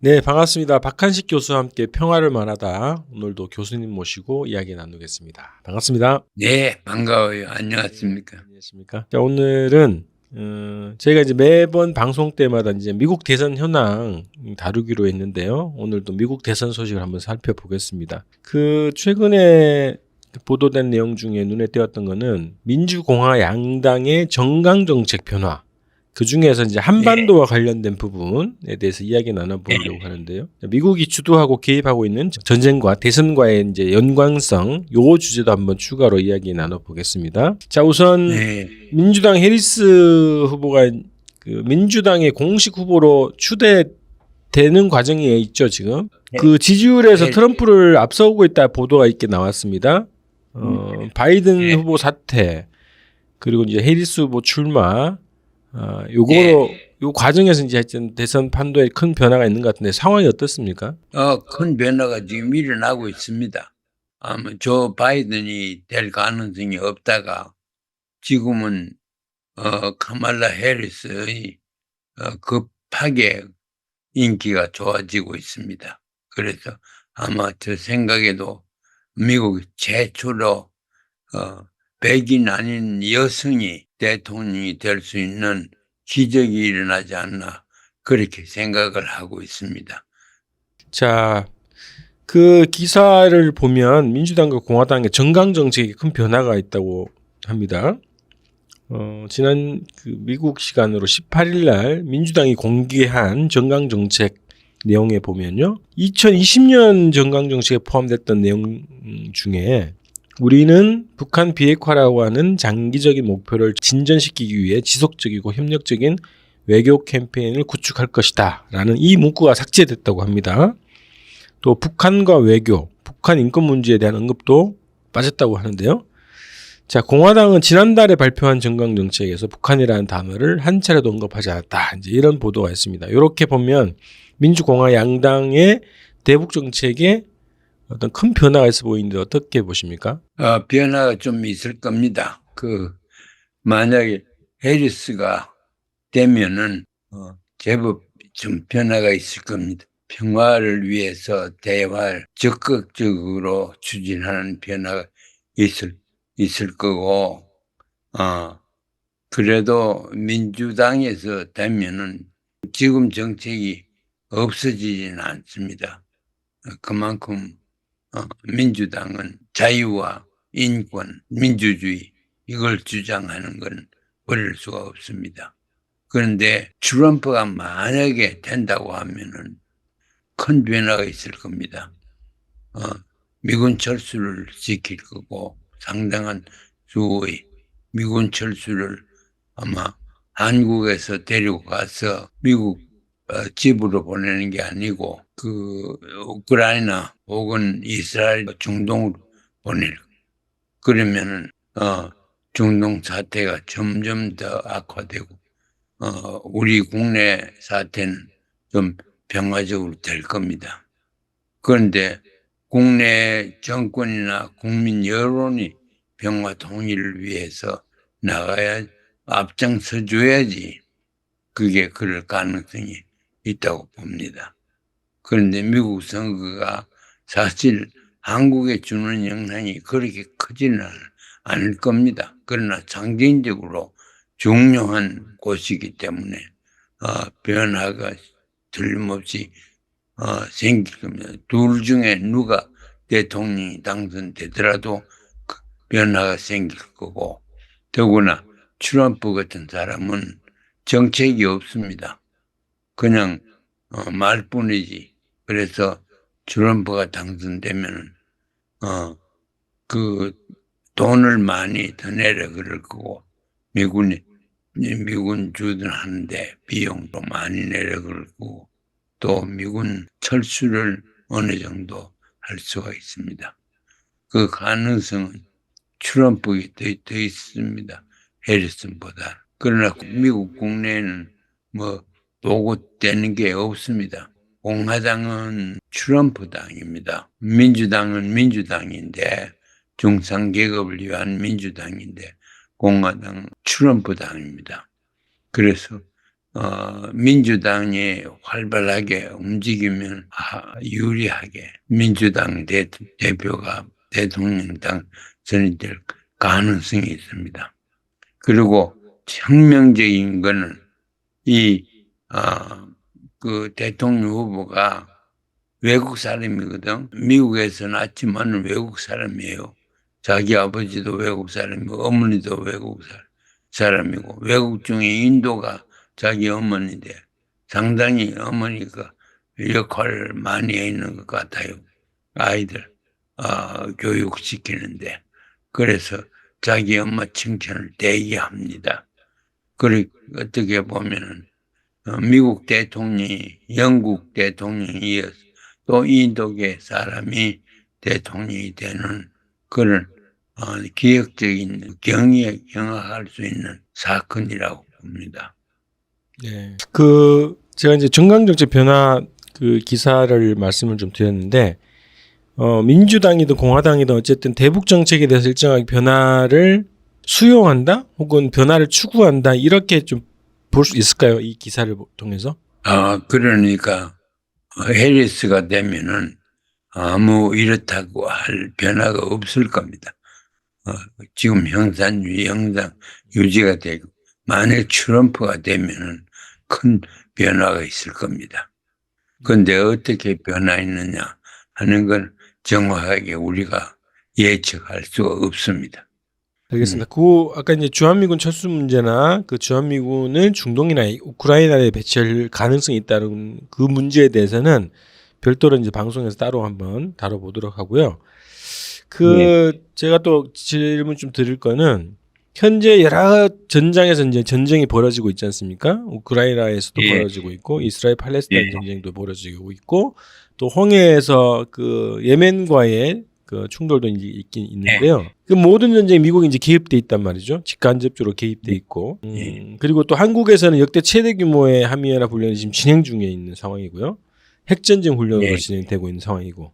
네, 반갑습니다. 박한식 교수와 함께 평화를 말하다. 오늘도 교수님 모시고 이야기 나누겠습니다. 반갑습니다. 네, 반가워요. 네, 안녕하십니까. 안녕하십니까? 자, 오늘은 저희가 이제 매번 방송 때마다 이제 미국 대선 현황 다루기로 했는데요. 오늘도 미국 대선 소식을 한번 살펴보겠습니다. 그 최근에 보도된 내용 중에 눈에 띄었던 거는 민주공화 양당의 정강 정책 변화. 그 중에서 이제 한반도와 관련된 부분에 대해서 이야기 나눠보려고 하는데요. 미국이 주도하고 개입하고 있는 전쟁과 대선과의 이제 연관성, 요 주제도 한번 추가로 이야기 나눠보겠습니다. 자, 우선 네, 민주당 해리스 후보가 그 민주당의 공식 후보로 추대되는 과정에 있죠, 지금. 그 지지율에서 네. 트럼프를 앞서고 있다 보도가 있게 나왔습니다. 바이든 후보 사퇴, 그리고 이제 해리스 후보 출마, 요거로 요 과정에서 이제 하여튼 대선 판도에 큰 변화가 있는 것 같은데 상황이 어떻습니까? 큰 변화가 지금 일어나고 있습니다. 아마 조 바이든이 될 가능성이 없다가 지금은 카말라 해리스의 급하게 인기가 좋아지고 있습니다. 그래서 아마 저 생각에도 미국 최초로 백인 아닌 여성이 대통령이 될 수 있는 기적이 일어나지 않나 그렇게 생각을 하고 있습니다. 자, 그 기사를 보면 민주당과 공화당의 정강 정책에 큰 변화가 있다고 합니다. 지난 그 미국 시간으로 18일 날 민주당이 공개한 정강 정책 내용에 보면요. 2020년 정강 정책에 포함됐던 내용 중에 우리는 북한 비핵화라고 하는 장기적인 목표를 진전시키기 위해 지속적이고 협력적인 외교 캠페인을 구축할 것이다 라는 이 문구가 삭제됐다고 합니다. 또 북한과 외교, 북한 인권 문제에 대한 언급도 빠졌다고 하는데요. 자, 공화당은 지난달에 발표한 정강 정책에서 북한이라는 단어를 한 차례도 언급하지 않았다. 이제 이런 보도가 있습니다. 이렇게 보면 민주공화 양당의 대북 정책에 어떤 큰 변화가 있어 보이는데 어떻게 보십니까? 변화가 좀 있을 겁니다. 만약에 해리스가 되면은 제법 좀 변화가 있을 겁니다. 평화를 위해서 대화를 적극적으로 추진하는 변화가 있을 거고, 그래도 민주당에서 되면은 지금 정책이 없어지지는 않습니다. 그만큼 민주당은 자유와 인권, 민주주의 이걸 주장하는 건 버릴 수가 없습니다. 그런데 트럼프가 만약에 된다고 하면은 큰 변화가 있을 겁니다. 미군 철수를 지킬 거고 상당한 수의 미군 철수를 아마 한국에서 데리고 가서 미국 집으로 보내는 게 아니고 우크라이나 혹은 이스라엘 중동으로 보낼. 그러면은 중동 사태가 점점 더 악화되고 우리 국내 사태는 좀 평화적으로 될 겁니다. 그런데 국내 정권이나 국민 여론이 평화 통일을 위해서 나가야 앞장서 줘야지 그게 그럴 가능성이 있다고 봅니다. 그런데 미국 선거가 사실 한국에 주는 영향이 그렇게 크지는 않을 겁니다. 그러나 상징적으로 중요한 곳이기 때문에 변화가 틀림없이 생길 겁니다. 둘 중에 누가 대통령이 당선되더라도 변화가 생길 거고, 더구나 트럼프 같은 사람은 정책이 없습니다. 그냥 말뿐이지. 그래서 트럼프가 당선되면 그 돈을 많이 더 내라 그럴 거고, 미군 주둔하는데 비용도 많이 내라 그럴 거고, 또 미군 철수를 어느 정도 할 수가 있습니다. 그 가능성은 트럼프가 더 있습니다. 해리슨보다. 그러나 미국 국내에는 보고되는 게 없습니다. 공화당은 트럼프 당입니다. 민주당은 민주당인데 중산계급을 위한 민주당인데 공화당은 트럼프 당입니다. 그래서 민주당이 활발하게 움직이면 유리하게 민주당 대표가 대통령 당선이 될 가능성이 있습니다. 그리고 혁명적인 거는 그 대통령 후보가 외국 사람이거든. 미국에서 낳지만 외국 사람이에요. 자기 아버지도 외국 사람이고 어머니도 외국 사람이고 외국 중에 인도가 자기 어머니인데 상당히 어머니가 역할을 많이 해 있는 것 같아요. 아이들 교육시키는데. 그래서 자기 엄마 칭찬을 되게 합니다. 그리고 어떻게 보면은 미국 대통령이 영국 대통령이 이어서 또 인도계 사람이 대통령이 되는 그런 기획적인 경악할 수 있는 사건이라고 봅니다. 네. 제가 이제 정강정책 변화 기사를 말씀을 좀 드렸는데, 민주당이든 공화당이든 어쨌든 대북 정책에 대해서 일정하게 변화를 수용한다? 혹은 변화를 추구한다? 이렇게 좀 볼 수 있을까요? 이 기사를 통해서? 그러니까 해리스가 되면은 아무 이렇다고 할 변화가 없을 겁니다. 지금 형상 유지가 되고, 만약 트럼프가 되면은 큰 변화가 있을 겁니다. 그런데 어떻게 변화했느냐 하는 건 정확하게 우리가 예측할 수가 없습니다. 알겠습니다. 아까 이제 주한미군 철수 문제나 그 주한미군을 중동이나 우크라이나에 배치할 가능성이 있다는 그 문제에 대해서는 별도로 이제 방송에서 따로 한번 다뤄보도록 하고요. 제가 또 질문 좀 드릴 거는, 현재 여러 전장에서 이제 전쟁이 벌어지고 있지 않습니까? 우크라이나에서도 벌어지고 있고, 이스라엘 팔레스타인 전쟁도 벌어지고 있고, 또 홍해에서 그 예멘과의 그 충돌도 이제 있긴 있는데요. 그 모든 전쟁에 미국이 이제 개입돼 있단 말이죠. 직간접적으로 개입돼 있고, 그리고 또 한국에서는 역대 최대 규모의 한미연합 훈련이 지금 진행 중에 있는 상황이고요. 핵전쟁 훈련으로 진행되고 있는 상황이고.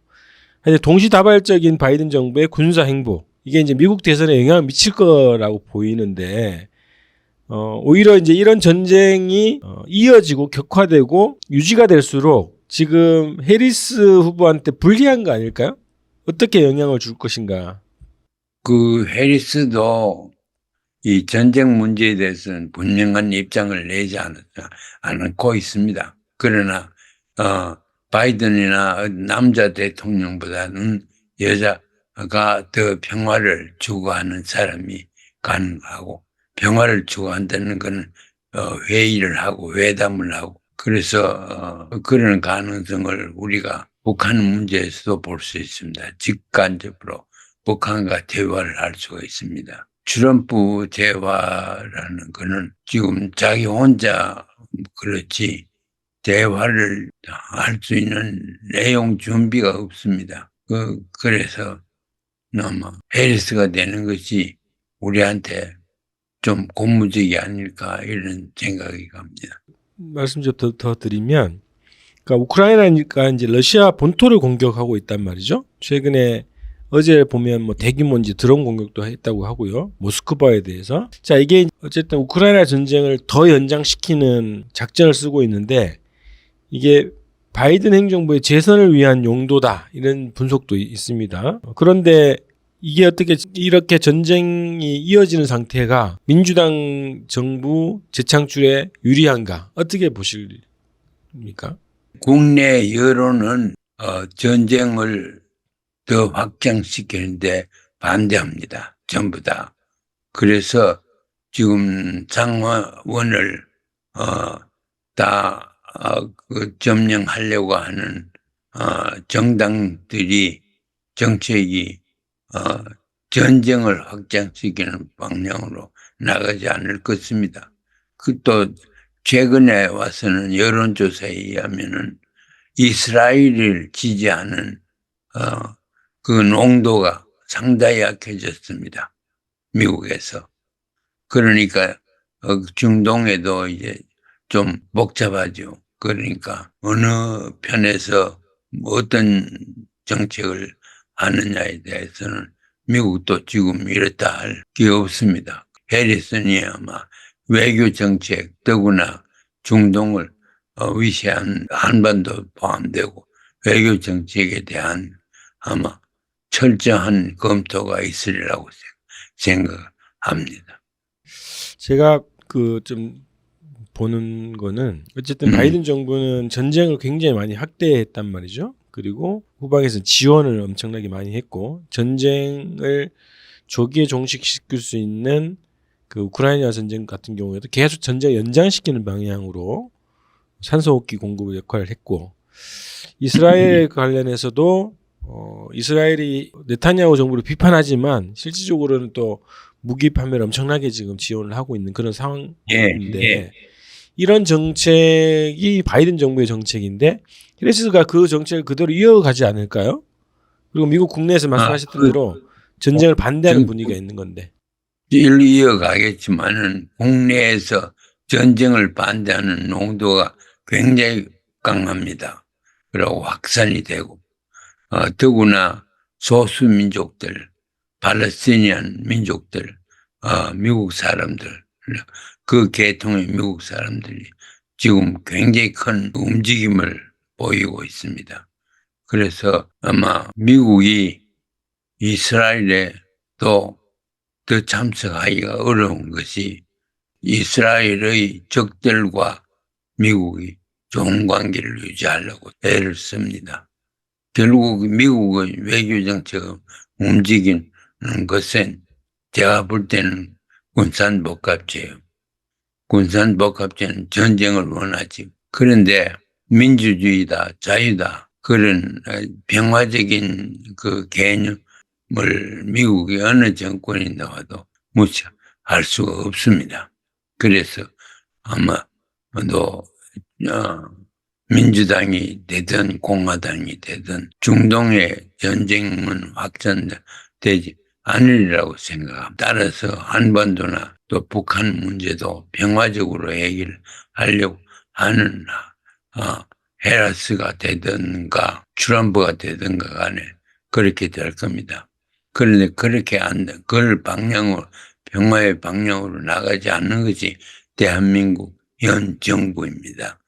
동시다발적인 바이든 정부의 군사 행보, 이게 이제 미국 대선에 영향을 미칠 거라고 보이는데, 오히려 이제 이런 전쟁이 이어지고 격화되고 유지가 될수록 지금 해리스 후보한테 불리한 거 아닐까요? 어떻게 영향을 줄 것인가? 그 해리스도 이 전쟁 문제에 대해서는 분명한 입장을 내지 않고 있습니다. 그러나 바이든이나 남자 대통령보다는 여자가 더 평화를 추구하는 사람이 가능하고, 평화를 추구한다는 것은 회의를 하고 회담을 하고, 그래서 그런 가능성을 우리가 북한 문제에서도 볼 수 있습니다. 직간접으로 북한과 대화를 할 수가 있습니다. 트럼프 대화라는 거는 지금 자기 혼자 그렇지 대화를 할 수 있는 내용 준비가 없습니다. 그래서 아마 해리스가 되는 것이 우리한테 좀 고무적이 아닐까 이런 생각이 갑니다. 말씀 좀 더 드리면, 그러니까 우크라이나가 이제 러시아 본토를 공격하고 있단 말이죠. 최근에 어제 보면 뭐 대규모 이제 드론 공격도 했다고 하고요. 모스크바에 대해서. 자, 이게 어쨌든 우크라이나 전쟁을 더 연장시키는 작전을 쓰고 있는데, 이게 바이든 행정부의 재선을 위한 용도다, 이런 분석도 있습니다. 그런데 이게 어떻게 이렇게 전쟁이 이어지는 상태가 민주당 정부 재창출에 유리한가? 어떻게 보십니까? 국내 여론은 전쟁을 더 확장시키는데 반대합니다. 전부 다. 그래서 지금 상원을 다 점령하려고 하는 정당들이 정책이 전쟁을 확장시키는 방향으로 나가지 않을 것입니다. 또 최근에 와서는 여론조사에 의하면은 이스라엘을 지지하는 그 농도가 상당히 약해졌습니다. 미국에서. 그러니까 중동에도 이제 좀 복잡하죠. 그러니까 어느 편에서 어떤 정책을 하느냐에 대해서는 미국도 지금 이렇다 할 게 없습니다. 해리슨이 아마 외교 정책, 더구나 중동을 위시한 한반도 포함되고 외교 정책에 대한 아마 철저한 검토가 있으리라고 생각합니다. 제가 그 좀 보는 거는 어쨌든 바이든 정부는 전쟁을 굉장히 많이 확대했단 말이죠. 그리고 후방에서 지원을 엄청나게 많이 했고 전쟁을 조기에 종식시킬 수 있는 그 우크라이나 전쟁 같은 경우에도 계속 전쟁을 연장시키는 방향으로 산소호흡기 공급 역할을 했고 이스라엘 관련해서도 이스라엘이 네타냐후 정부를 비판하지만 실질적으로는 또 무기 판매를 엄청나게 지금 지원을 하고 있는 그런 상황인데 이런 정책이 바이든 정부의 정책인데 히리스가 그 정책을 그대로 이어가지 않을까요? 그리고 미국 국내에서 말씀하셨던 대로 전쟁을 반대하는 분위기가 있는 건데. 이어가겠지만은 국내에서 전쟁을 반대하는 농도가 굉장히 강합니다. 그리고 확산이 되고 더구나 소수민족들, 팔레스티니안 민족들, 미국 사람들, 그 계통의 미국 사람들이 지금 굉장히 큰 움직임을 보이고 있습니다. 그래서 아마 미국이 이스라엘에 또 더 참석하기가 어려운 것이 이스라엘의 적들과 미국이 좋은 관계를 유지하려고 애를 씁니다. 결국 미국의 외교정책을 움직이는 것은 제가 볼 때는 군산복합제예요. 군산복합제는 전쟁을 원하지. 그런데 민주주의다, 자유다 그런 평화적인 그 개념을 미국의 어느 정권이 나와도 무시할 수가 없습니다. 그래서 아마 또 민주당이 되든 공화당이 되든 중동의 전쟁은 확전되지 않으리라고 생각합니다. 따라서 한반도나 또 북한 문제도 평화적으로 해결하려고 하는 해라스가 되든가 트럼프가 되든가 간에 그렇게 될 겁니다. 그런데 그렇게 그걸 방향으로 평화의 방향으로 나가지 않는 것이 대한민국 현 정부입니다.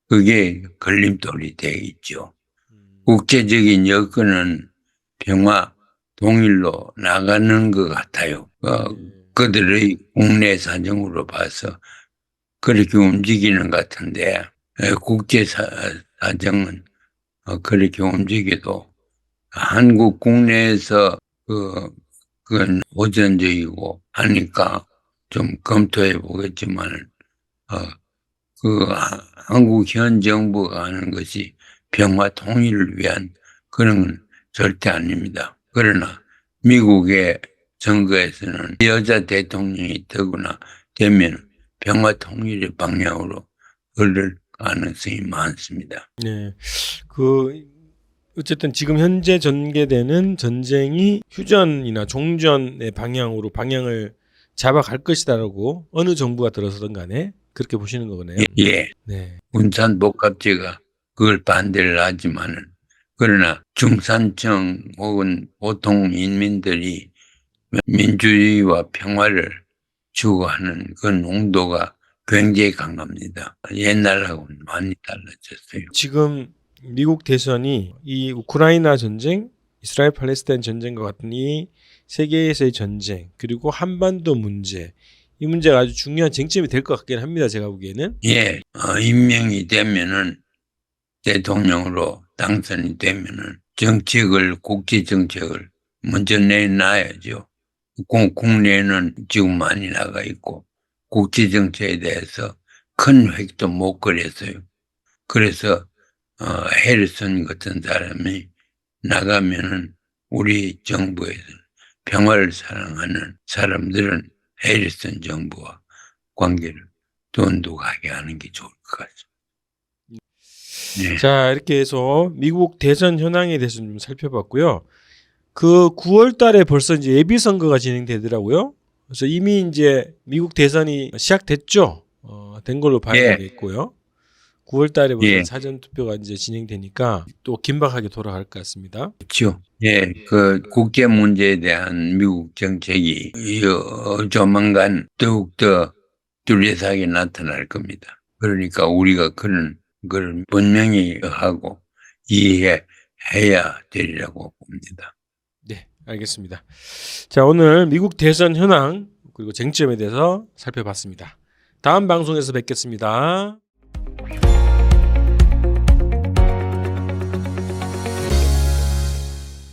그게 걸림돌이 되겠죠. 국제적인 여건은 평화 동일로 나가는 것 같아요. 그들의 국내 사정으로 봐서 그렇게 움직이는 것 같은데 국제 사정은 그렇게 움직여도 한국 국내에서 그건 호전적이고 하니까 좀 검토해 보겠지만 그 한국 현 정부가 하는 것이 평화 통일을 위한 그런 건 절대 아닙니다. 그러나 미국의 선거에서는 여자 대통령이 되거나 되면 평화 통일의 방향으로 흐를 가능성이 많습니다. 네, 어쨌든 지금 현재 전개되는 전쟁이 휴전이나 종전의 방향을 잡아갈 것이다라고 어느 정부가 들어서든 간에 그렇게 보시는 거네요. 예. 네. 군산복합제가 그걸 반대를 하지만은 그러나 중산층 혹은 보통 인민들이 민주주의와 평화를 추구하는 그 농도가 굉장히 강합니다. 옛날하고는 많이 달라졌어요. 지금 미국 대선이 이 우크라이나 전쟁, 이스라엘 팔레스타인 전쟁과 같은 이 세계에서의 전쟁 그리고 한반도 문제 이 문제가 아주 중요한 쟁점이 될 것 같긴 합니다. 제가 보기에는. 예, 임명이 되면은 대통령으로 당선이 되면은 국제 정책을 먼저 내놔야죠. 국내에는 지금 많이 나가 있고 국제 정책에 대해서 큰 획도 못 그렸어요. 그래서 해리슨 같은 사람이 나가면은 우리 정부에서 평화를 사랑하는 사람들은 해리슨 정부와 관계를 돈독하게 하는 게 좋을 것 같습니다. 네. 자, 이렇게 해서 미국 대선 현황에 대해서 좀 살펴봤고요. 그 9월 달에 벌써 이제 예비 선거가 진행되더라고요. 그래서 이미 이제 미국 대선이 시작됐죠. 된 걸로 봐야 되겠고요. 9월 달에 벌써 사전 투표가 이제 진행되니까 또 긴박하게 돌아갈 것 같습니다. 그렇죠. 예, 그 국제 문제에 대한 미국 정책이 조만간 더욱더 뚜렷하게 나타날 겁니다. 그러니까 우리가 그런 걸 분명히 하고 이해해야 되리라고 봅니다. 네, 알겠습니다. 자, 오늘 미국 대선 현황 그리고 쟁점에 대해서 살펴봤습니다. 다음 방송에서 뵙겠습니다.